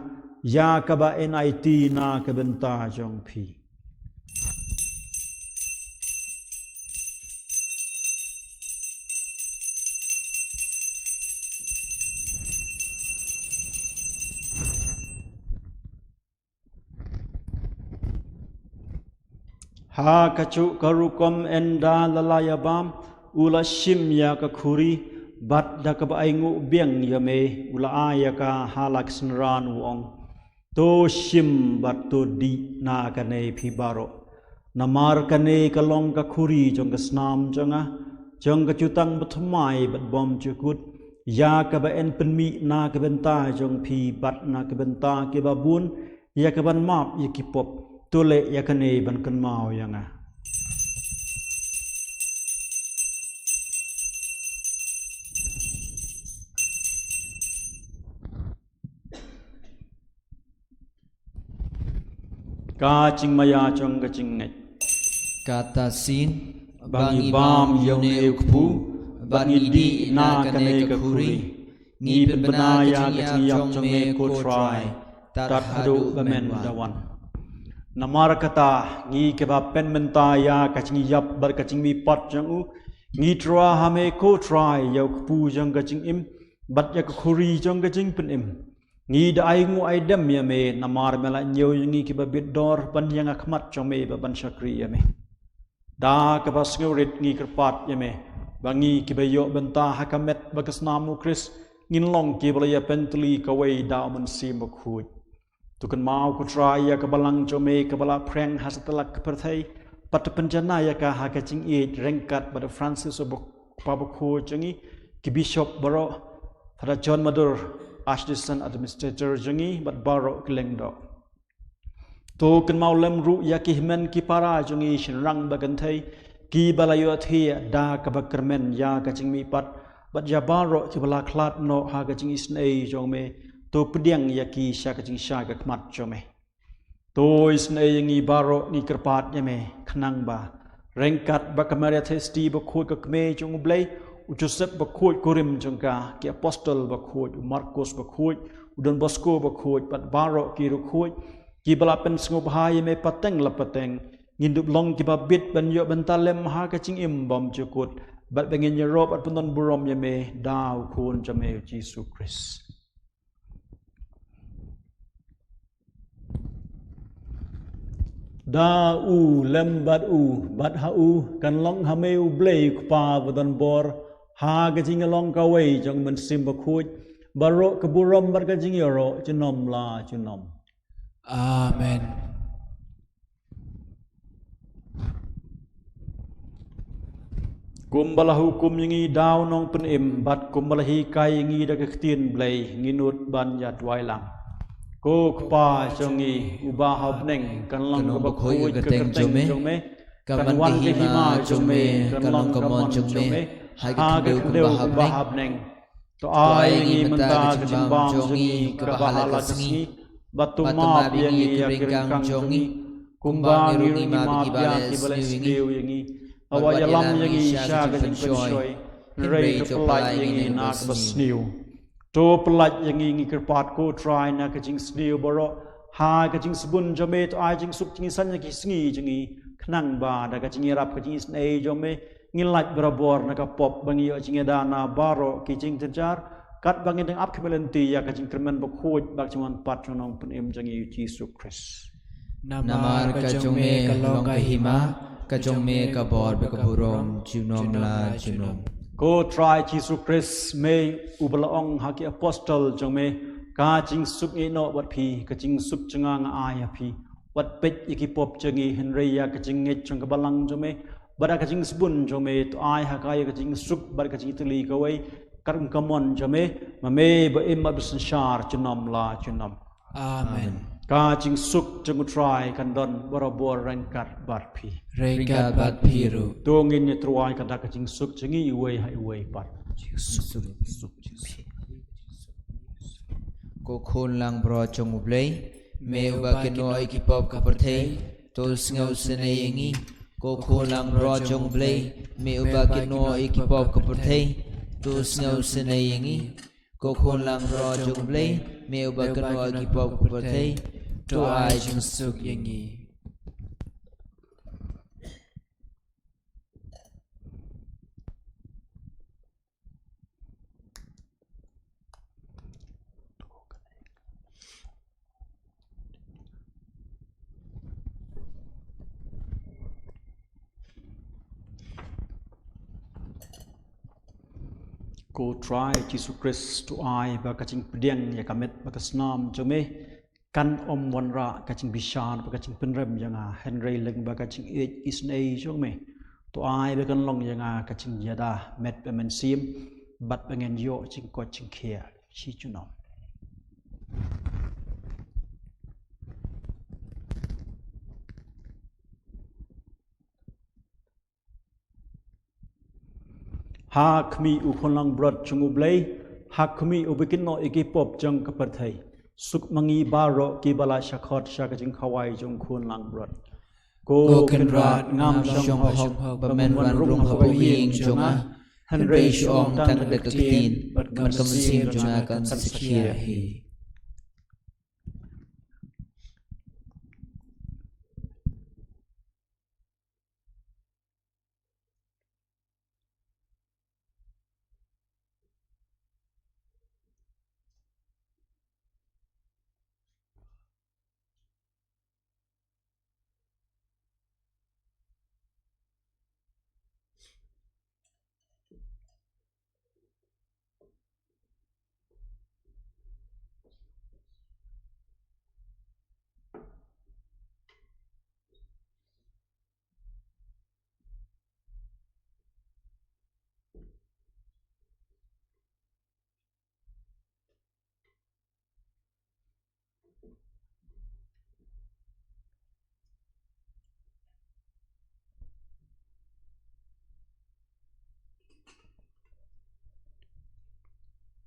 ya ka ba nit na ka benta jong pi ha kacu karukom enda lalayabam ula shim ya ka khuri bat da ka aingu biang yame ula aya ka halak snran wong to shim bat to di na ka ne phi baro namar ka ne kalong ka khuri jong ka snam jonga jong ka chutang bathmai bat bom chukut ya ka ba en penmi na ka benta jong phi bat na ka benta ke babun ya ka ban map ya ki pop tole yakane ban kan mau yanga ka ching maya chong ka ching ngai Kata sin bangi bam yong ne ukpu bangi di na kane ka khuri ngi penbenaya ka yak jong me ko try tat hadu bamen dawan namar kata ngi ke ba pen mentaya ka ching yap bar ka ching mi pat jang u ngi tra ha me ko try yau pu jang ka ching im bat ya ka khuri jang ka ching pen im ngi da ai ngu ai dem ya me namar mela nyeu ngi ke ba bit dor ban yang akhmat jang me ba ban shakri ya me da ka ba sngurit ngi kerpat ya me bangi ke ba yo benta hakamet bagas namu kris ngin long ke ba ya pentli ka wei da man sim bakhuid tukan mau ku try ya ka balang jome ka bala preng hasatalak perthai pat penjana ya ka ha ka ching e rengkat pada Francis of Pabakho jangi ki bishop baro pada John Madur Archdeacon administrator jangi bat baro klengdo to kan mau lem ru ya ki himen ki para jangi shinrang baganthai ki balayo thia da ka bakermen ya ka ching mi pat bat ya baro ki bala klat no ha ka ching isnei jome to pediang yaki sya kacing sya ka kmat jome to isne yangi baro ni kerpat yame khnang ba rengkat ba kamaria thesti ba khoi ka kme jong blai u Joseph ba khoi korim jong ka ki apostle ba khoi u Markus ba khoi u Don Bosco ba khoi pat baro ki ru khoi ki bala pen sngo ba yame pateng la pateng ngindup long ki ba bit ban yo bentalem ha kacing im bom jukut bat bengen yerop at punon burom yame dau khon jame Jesus Christ da u lembat u bat ha u kan long ha me u blei pa badan bor ha ga jing long ka wei jong man sim ba khuj baro ka burom bar ka jing yoro chinom la chinom Amen. kum bala hukum yingi daw nong pen im bat kum bala hi kai yingi da ka tin blei nginut ban yat wai lang ko kpa jongi uba hab neng kan long ka ba khoi ka teng jome kan wan ke hima jome kan long ka mon jome ha ka deu ba hab neng to ai ngi menta ka chimbam jongi ka ba hala singi batu ma yangi ya kang jongi kumbang ngi ma ki bale sniu yangi awaya lam yangi sha ka jing penshoi rei ka plai yangi na ka sniu to pelat yang ingi kerpat ko try na kajing sniu baro ha kajing sabun jome to ai jing sup jing san ki sngi jingi khnang ba da kajing rap kajing snei jome ngilat berabor na ka pop bangi yo jing da na baro ki jing tenjar kat bangi deng ap kemelenti ya kajing kermen bakhoj bak chuan pat chonong pen em jangi Jesus Christ Namar ka jome ka long ka hima ka jome ka bor be ka burom junom la junom ko try Jesus Christ me ubalaong haki apostle jong me ka jing sup ngi no wat phi ka jing sup changa nga ai phi wat pet yiki pop changi henry ya ka jing nge chang ka balang jong me bada ka jing sbun jong me to ai ha ka ya ka jing sup bar ka jing tli ka wei karum kamon jong me ma me ba im ma bisan shar chinom la chinom Amen. ka jing sup jong try kan don borobor rangkat bar phi Rengkat bat piru. tongin ni truai ka da ka jing sup changi wei hai wei pat ko khon lang bro chong ublei me uba ke no ai ki pop ka perthei tol sngau sene yengi ko khon lang bro chong ublei me uba ke no ai ki pop ka perthei tol sngau sene yengi ko khon lang bro chong ublei me uba ke no ai ki pop ka perthei To ai jing suk yangi. ko try Jesus Christ to ai ba kaching pediang ya kamet ba kasnam jome kan om wanra kaching bishan ba kaching penrem yanga henry leng ba kaching it isnei jome to ai ba kan long yanga kaching yada met ba men sim bat bangen yo ching ko ching khia chi chunom ha khmi u khonlang brot chungu blei ha khmi u bikin no ikipop jang kapathai suk mangi baro ki bala shakhot shakajing khawai jong khonlang brot Cô kinh rạt ngam Shong shong hok hok Bamen wan rung hok ying jonga Han rei shong tang de katin Man kam sim jonga kan sikira hi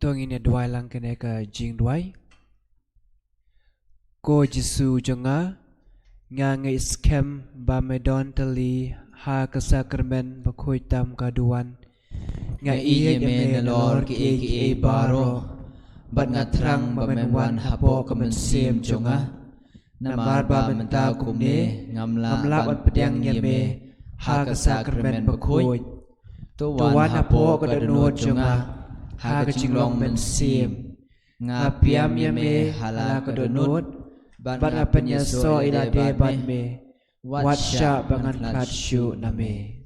Tuang ini dua lang kene ka jing duai. Ko Jesu jonga nga ngai scam ba medon tali ha ka sakramen Bakhuid tam kaduan. Nga iya me lor ki baro bat nga trang ba men wan hapo ka men sim jonga. Namar ba menta kumne ngamla bat pedang yeme ha ka sakramen Bakhuid. Tuan hapo ka danut jonga. Ha ka jinglong men sim nga piam yeme hala ka donut ban nga penyeso ila debat me watsha bangan katsyu name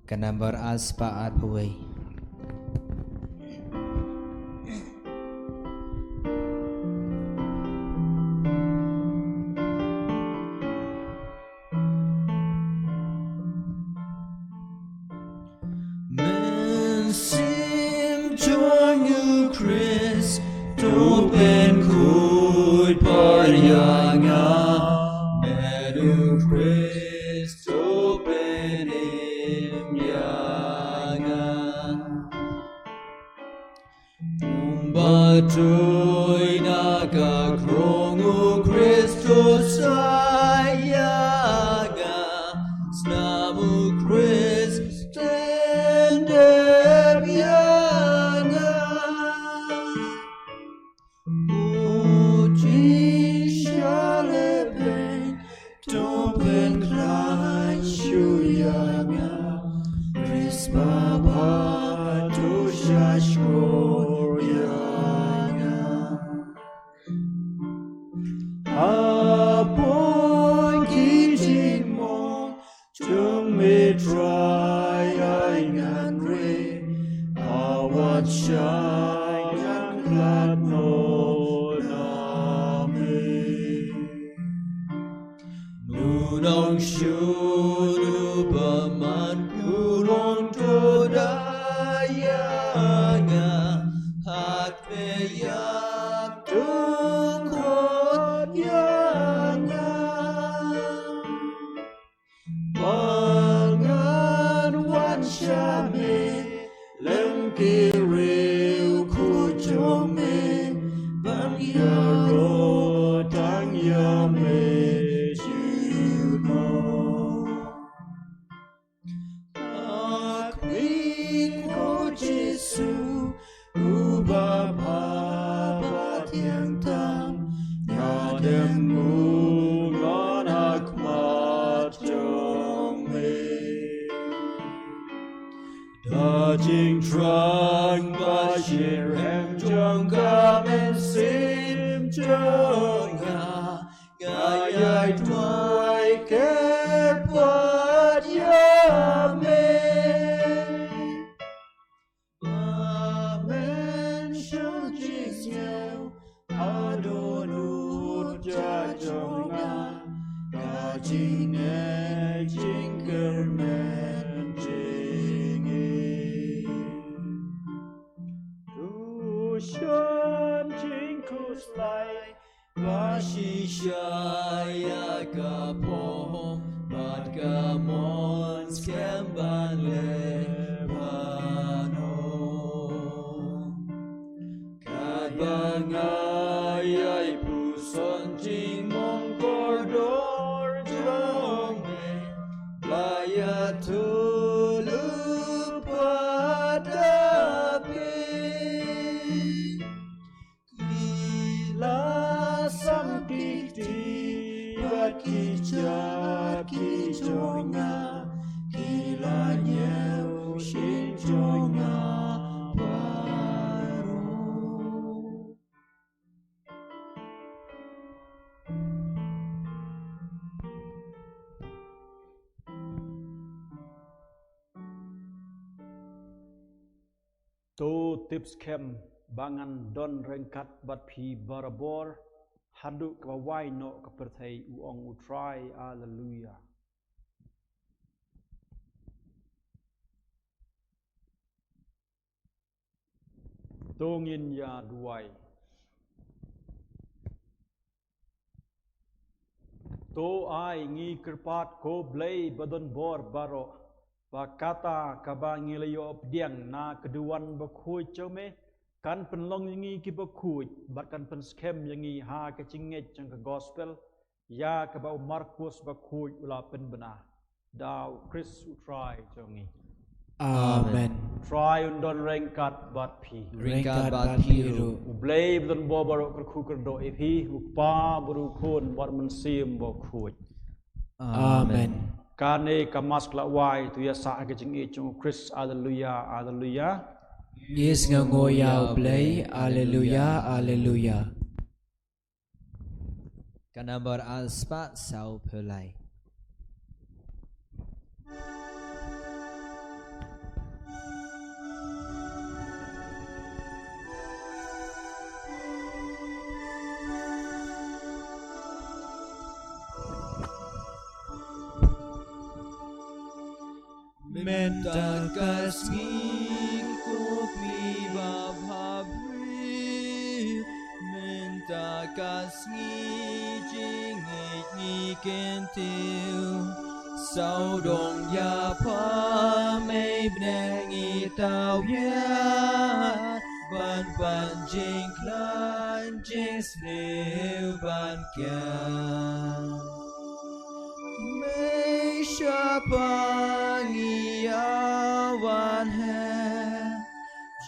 Kanambar aspa arpaway Batoy nakakrong Christus ayaga snamu Christ tender yaga Uji shalepen topen klai shuyaga Christma batu shashko Apoi kijin mo chung me try ngan re awat shai ngan glad no name Nunong shunu paman kulong todaya nga hat me yak tung Pangan wan shame lengkiriu kujome bang yaro tang yame juno Akmi ko Jesu ubah apa tiang tam ngademu nganak Dajing trang ba shir hem jong gamen sim jonga Gayay tuay kepat yame Amen shujis nhau adonut jajonga Dajing ne jingkermen Shan jing kus lai Shishaya kapom bat kamon skemban lebano kadbangayay puson jing mong kordor jong bayatulu padapi Kijonga kilanya ushijonga baru To tips kem bangan don rengkat bat pi barabor haduk kawai no kepertai uong utrai haleluya. Tongin ya duai. To ai ngi kerpat ko blay badon bor baro. Bakata kabangi layo diang na keduan bakhuid chome kan penlong yangi ki bakhuid bat kan pen scam yangi ha ke cinget jang ke gospel ya ke bau Markus Bakhuid ula pen bena dau Chris utrai jongi. Amen. Try undon rengkat bat pi. Ringkat bat piru. Ublay badon bor baro kerku kerdo ipi upa baru kun bat mensim bakhuid. Amen. Kane kamas kelawai tu ya sa ke jingi chung Chris haleluya haleluya. Yes ngoya play haleluya haleluya. Kanambar aspa sau pelai. Menta kasih kopi babhabri Menta kasih jingit ni kentil Sau dong ya pa mei bnengi tau ya Ban ban jing klan jing snew ban kyan Shapangi awan hai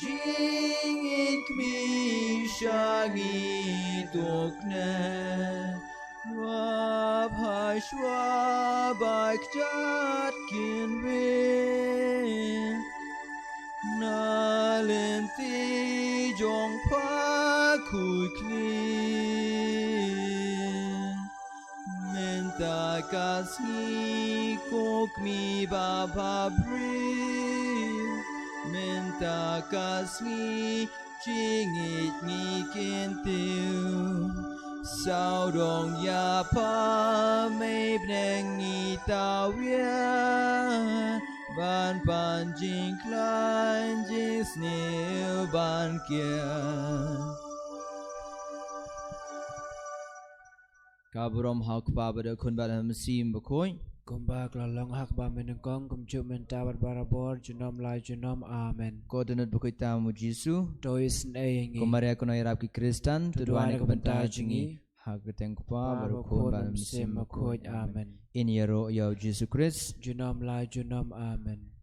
Jing ikmi shangi tokne Wab hai shwabak jat kinwin Nalinti jong pa kuiklin Menta kasih kokmi bababril Menta kasih jingit ni kentil Sau dong ya pa mei bneng ni tawia Ban pan jing klein jing snil ban kian Kaburom hak babada kun badam sim bakhuid. Kumba kelalong hak ba menengkong kumjuk mentawar barabor junom lai junom amen. Kodenut bakhuid tamu Jisu. Dois neingi. Kumaria kuno irap ki Kristan. Tuduane Tuduane kubenta kubenta jingi. Hak keteng kupa baru kun badam sim bakhuid. amen. In yero yau Jisu Christ. Junom lai junom amen.